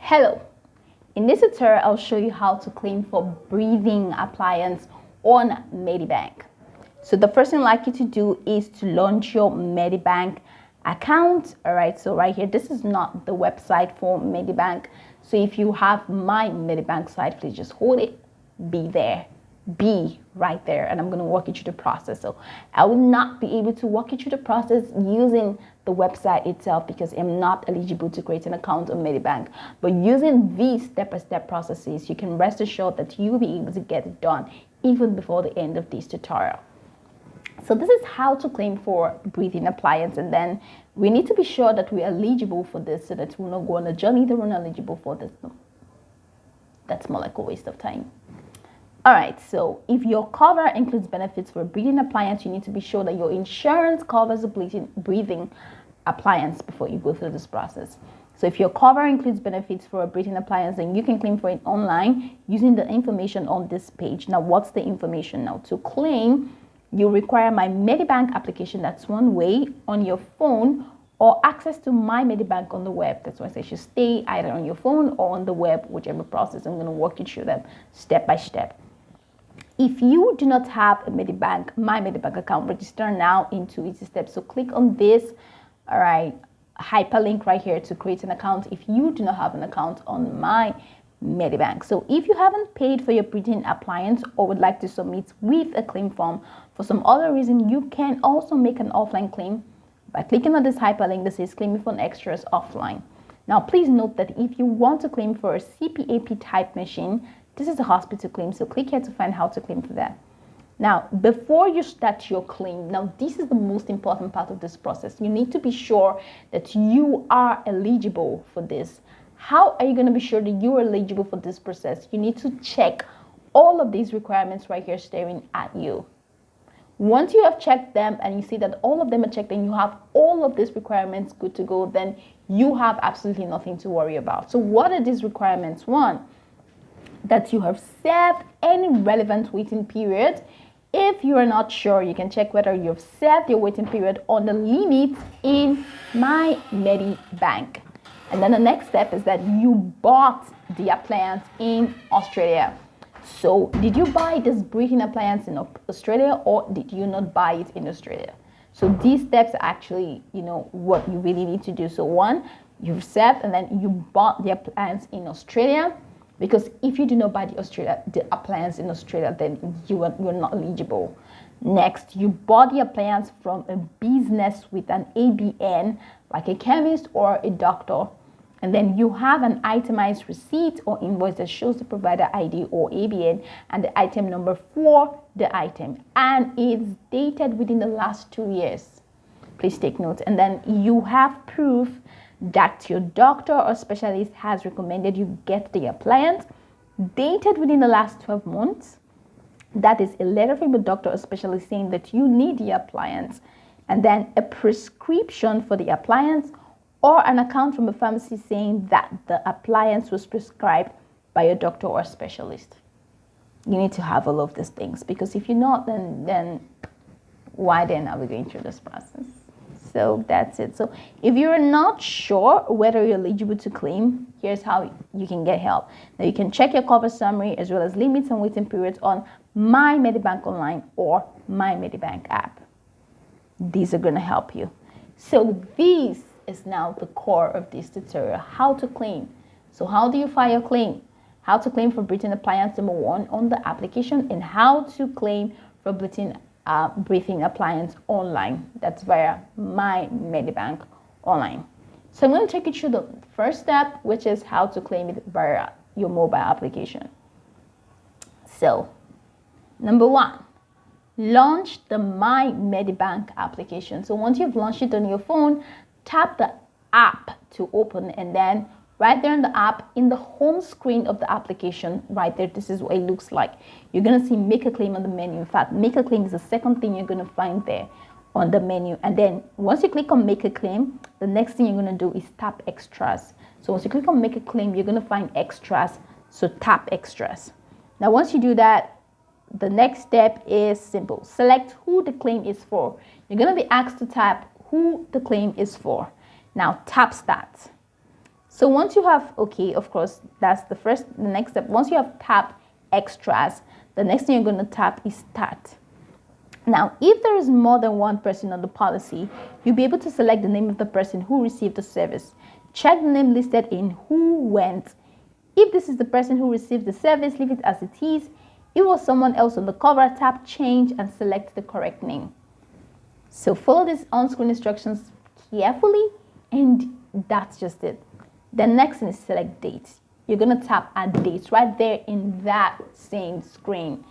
Hello, in this tutorial I'll show you how to claim for breathing appliance on Medibank. So the first thing I'd like you to do is to launch your Medibank account. All right, so right here, this is not the website for Medibank. So if you have my Medibank site, please just hold it, be right there, and I'm going to walk you through the process. So I will not be able to walk you through the process using the website itself because I'm not eligible to create an account on Medibank. But using these step-by-step processes, you can rest assured that you will be able to get it done even before the end of this tutorial. So this is how to claim for breathing appliance, and then we need to be sure that we're eligible for this so that we'll not go on a journey that we're not eligible for this. That's more like a waste of time. All right, so if your cover includes benefits for a breathing appliance, you need to be sure that your insurance covers a breathing appliance before you go through this process. So if your cover includes benefits for a breathing appliance, then you can claim for it online using the information on this page. Now, what's the information now? To claim, you require my Medibank application, that's one way, on your phone, or access to my Medibank on the web. That's why I say you should stay either on your phone or on the web, whichever process. I'm going to walk you through them step by step. If you do not have a Medibank, my Medibank account, register now into easy steps. So click on this, all right, hyperlink right here to create an account if you do not have an account on my Medibank. So if you haven't paid for your breathing appliance or would like to submit with a claim form for some other reason, you can also make an offline claim by clicking on this hyperlink that says claiming for extras offline. Now, please note that if you want to claim for a CPAP type machine, this is a hospital claim, so click here to find how to claim for that. Now, before you start your claim, now this is the most important part of this process. You need to be sure that you are eligible for this. How are you going to be sure that you are eligible for this process? You need to check all of these requirements right here staring at you. Once you have checked them and you see that all of them are checked and you have all of these requirements good to go, then you have absolutely nothing to worry about. So what are these requirements? One, that you have served any relevant waiting period. If you are not sure, you can check whether you've served your waiting period on the limit in my Medibank. And then the next step is that you bought the appliance in Australia. So did you buy this breathing appliance in Australia or did you not buy it in Australia? So these steps are actually, what you really need to do. So one, you've served and then you bought the appliance in Australia. Because if you do not buy the appliance in Australia, then you're not eligible. Next, you bought the appliance from a business with an ABN, like a chemist or a doctor. And then you have an itemized receipt or invoice that shows the provider ID or ABN and the item number for the item. And it's dated within the last 2 years. Please take note. And then you have proof that your doctor or specialist has recommended you get the appliance dated within the last 12 months. That is a letter from your doctor or specialist saying that you need the appliance, and then a prescription for the appliance or an account from a pharmacy saying that the appliance was prescribed by a doctor or specialist. You need to have all of these things, because if you're not, then why then are we going through this process? So that's it. So if you're not sure whether you're eligible to claim, here's how you can get help. Now you can check your cover summary as well as limits and waiting periods on My Medibank Online or My Medibank app. These are going to help you. So this is now the core of this tutorial, how to claim. So how do you file your claim? How to claim for breathing appliance number 1 on the application, and how to claim for breathing appliance online. That's via My Medibank Online. So I'm going to take you through the first step, which is how to claim it via your mobile application. So, number 1, launch the My Medibank application. So once you've launched it on your phone, tap the app to open, and then right there in the app, in the home screen of the application, right there, this is what it looks like. You're going to see make a claim on the menu. In fact, make a claim is the second thing you're going to find there on the menu. And then once you click on make a claim, the next thing you're going to do is tap extras. So once you click on make a claim, you're going to find extras. So tap extras. Now, once you do that, the next step is simple. Select who the claim is for. You're going to be asked to tap who the claim is for. Now tap start. So once you have, okay, of course, that's the next step. Once you have tapped extras, the next thing you're going to tap is start. Now, if there is more than one person on the policy, you'll be able to select the name of the person who received the service. Check the name listed in who went. If this is the person who received the service, leave it as it is. If it was someone else on the cover, tap change and select the correct name. So follow these on-screen instructions carefully, and that's just it. The next thing is select date. You're going to tap add dates right there in that same screen.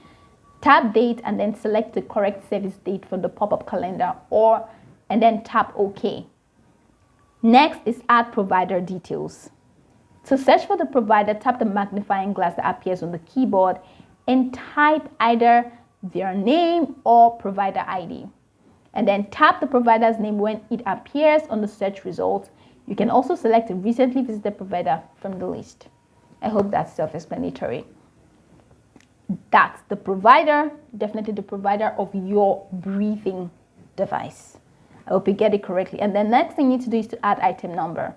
Tap date and then select the correct service date from the pop-up calendar, and then tap OK. Next is add provider details. To search for the provider, tap the magnifying glass that appears on the keyboard and type either their name or provider ID. And then tap the provider's name when it appears on the search results. You can also select a recently visited provider from the list. I hope that's self-explanatory. That's the provider, definitely the provider of your breathing device. I hope you get it correctly. And the next thing you need to do is to add item number.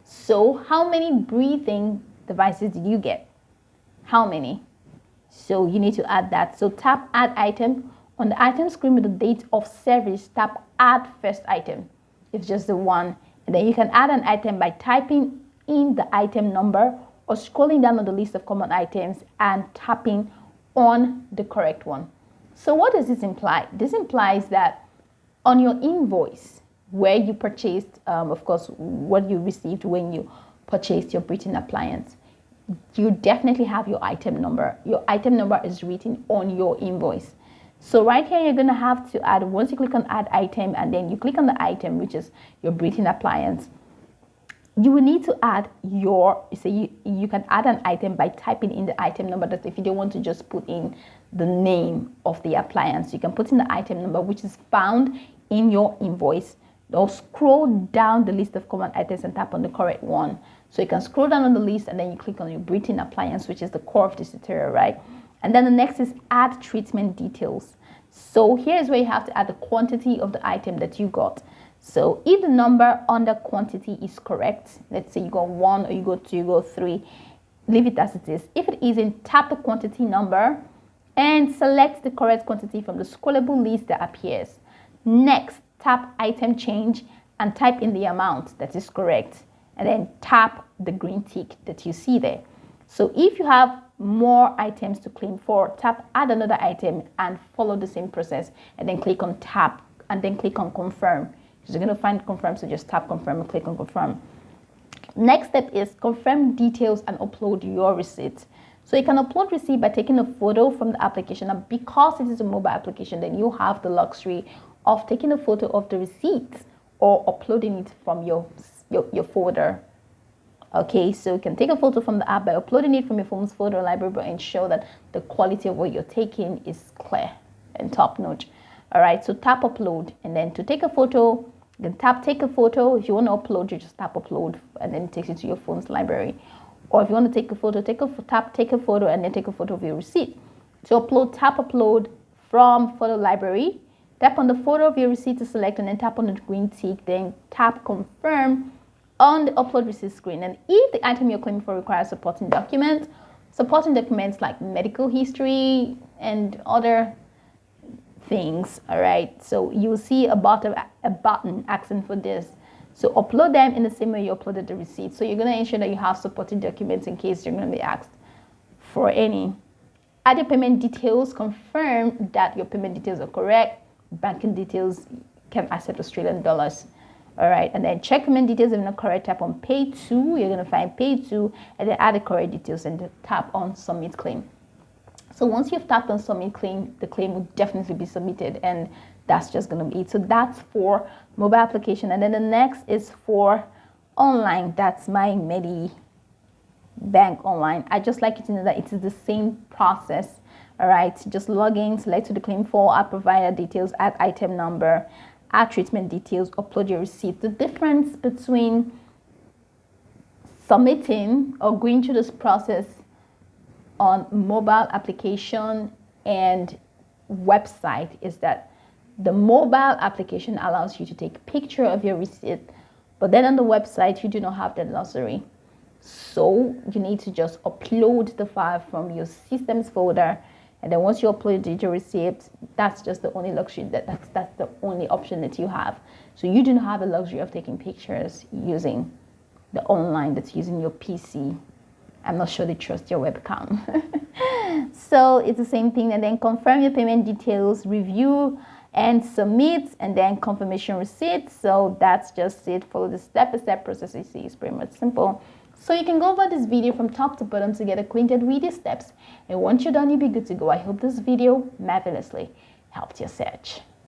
So how many breathing devices did you get? How many? So you need to add that. So tap add item. On the item screen with the date of service, tap add first item. It's just the one. And then you can add an item by typing in the item number or scrolling down on the list of common items and tapping on the correct one. So what does this imply? This implies that on your invoice, where you purchased, of course, what you received when you purchased your breathing appliance, you definitely have your item number. Your item number is written on your invoice. So right here, you're going to have to add, once you click on add item and then you click on the item, which is your breathing appliance, you will need to add you can add an item by typing in the item number. That if you don't want to just put in the name of the appliance, you can put in the item number, which is found in your invoice. Or scroll down the list of common items and tap on the correct one. So you can scroll down on the list and then you click on your breathing appliance, which is the core of this tutorial, right? And then the next is add treatment details. So here is where you have to add the quantity of the item that you got. So if the number under quantity is correct, let's say you got 1 or you got 2, you got 3, leave it as it is. If it isn't, tap the quantity number and select the correct quantity from the scrollable list that appears. Next, tap item change and type in the amount that is correct, and then tap the green tick that you see there. So if you have more items to claim for, tap add another item and follow the same process, and then click on tap and then click on confirm. So you're going to find confirm, so just tap confirm and click on confirm. Next step is confirm details and upload your receipt. So you can upload receipt by taking a photo from the application, and because it is a mobile application, then you have the luxury of taking a photo of the receipt or uploading it from your folder. Okay, so you can take a photo from the app by uploading it from your phone's photo library, but ensure that the quality of what you're taking is clear and top notch. All right, so tap upload, and then to take a photo, you can tap take a photo. If you want to upload, you just tap upload, and then it takes you to your phone's library. Or if you want to take a photo, tap take a photo, and then take a photo of your receipt. To upload, tap upload from photo library. Tap on the photo of your receipt to select, and then tap on the green tick, then tap confirm on the upload receipt screen. And if the item you're claiming for requires supporting documents like medical history and other things, all right, so you will see a button asking for this. So upload them in the same way you uploaded the receipt. So you're going to ensure that you have supporting documents in case you're going to be asked for any. Add your payment details. Confirm that your payment details are correct. Banking details can accept Australian dollars. All right, and then check payment details if not correct. Tap on pay to. You're going to find pay to, and then add the correct details and tap on submit claim. So once you've tapped on submit claim, the claim will definitely be submitted, and that's just going to be it. So that's for mobile application. And then the next is for online. That's my Medibank online. I just like you to know that it is the same process. All right, just log in, select to the claim for, add provider details, add item number, add treatment details, upload your receipt. The difference between submitting or going through this process on mobile application and website is that the mobile application allows you to take a picture of your receipt, but then on the website, you do not have that luxury. So you need to just upload the file from your systems folder, and then once you upload your receipt, that's just the only luxury that's the only option that you have. So you do not have the luxury of taking pictures using the online that's using your PC. I'm not sure they trust your webcam. So it's the same thing, and then confirm your payment details, review and submit, and then confirmation receipt. So that's just it. Follow the step-by-step process. You see, it's pretty much simple. So you can go over this video from top to bottom to get acquainted with these steps, and once you're done, you'll be good to go. I hope this video marvelously helped your search.